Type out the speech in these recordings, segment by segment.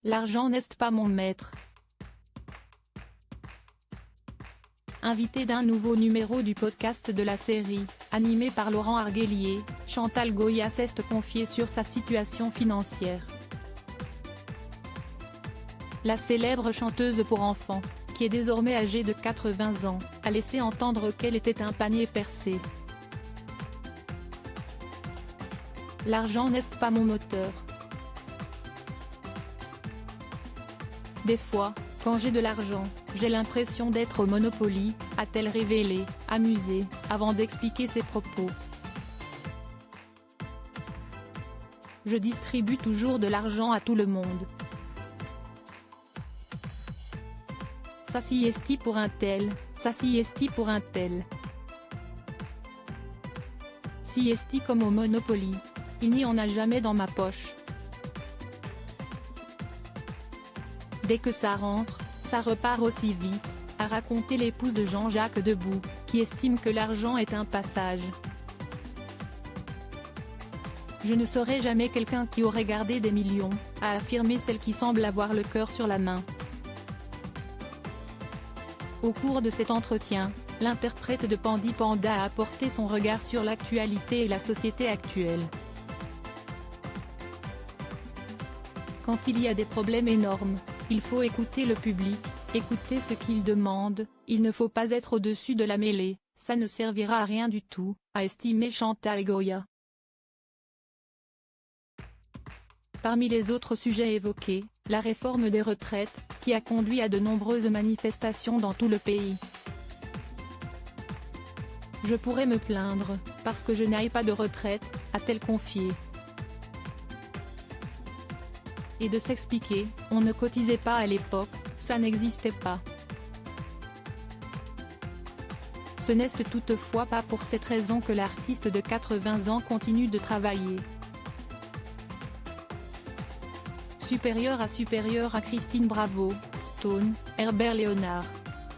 L'argent n'est pas mon maître. Invité d'un nouveau numéro du podcast de la série, animé par Laurent Arguelier, Chantal Goya s'est confiée sur sa situation financière. La célèbre chanteuse pour enfants, qui est désormais âgée de 80 ans, a laissé entendre qu'elle était un panier percé. L'argent n'est pas mon moteur. Des fois, quand j'ai de l'argent, j'ai l'impression d'être au Monopoly, a-t-elle révélé, amusée, avant d'expliquer ses propos. Je distribue toujours de l'argent à tout le monde. Ça si esti pour un tel, ça si esti pour un tel. Si esti comme au Monopoly. Il n'y en a jamais dans ma poche. Dès que ça rentre, ça repart aussi vite, a raconté l'épouse de Jean-Jacques Debout, qui estime que l'argent est un passage. Je ne serai jamais quelqu'un qui aurait gardé des millions, a affirmé celle qui semble avoir le cœur sur la main. Au cours de cet entretien, l'interprète de Pandi Panda a apporté son regard sur l'actualité et la société actuelle. Quand il y a des problèmes énormes, il faut écouter le public, écouter ce qu'il demande, il ne faut pas être au-dessus de la mêlée, ça ne servira à rien du tout, a estimé Chantal Goya. Parmi les autres sujets évoqués, la réforme des retraites, qui a conduit à de nombreuses manifestations dans tout le pays. Je pourrais me plaindre, parce que je n'aille pas de retraite, a-t-elle confié. Et de s'expliquer, on ne cotisait pas à l'époque, ça n'existait pas. Ce n'est toutefois pas pour cette raison que l'artiste de 80 ans continue de travailler. Supérieur à Christine Bravo, Stone, Herbert Léonard.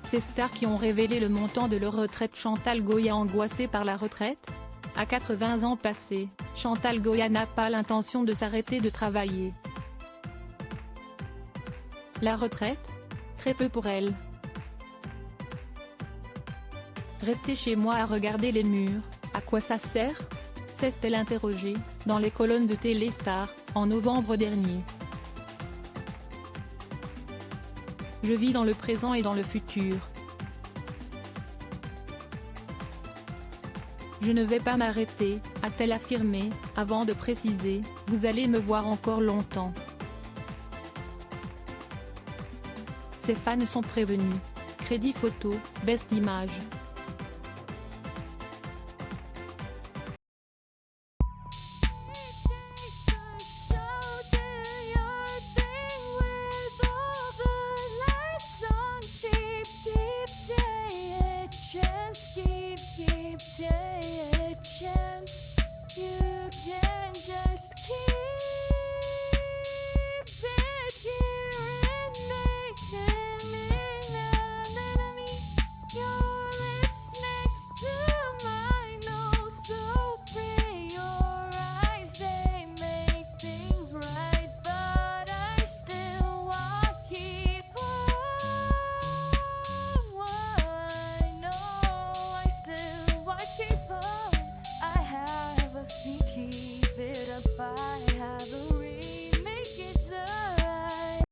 Ces stars qui ont révélé le montant de leur retraite. Chantal Goya angoissée par la retraite? À 80 ans passés, Chantal Goya n'a pas l'intention de s'arrêter de travailler. La retraite? Très peu pour elle. Rester chez moi à regarder les murs, à quoi ça sert? S'est-elle interrogée, dans les colonnes de Téléstar, en novembre dernier. Je vis dans le présent et dans le futur. Je ne vais pas m'arrêter, a-t-elle affirmé, avant de préciser, vous allez me voir encore longtemps. Ses fans sont prévenus. Crédit photo, baisse d'image.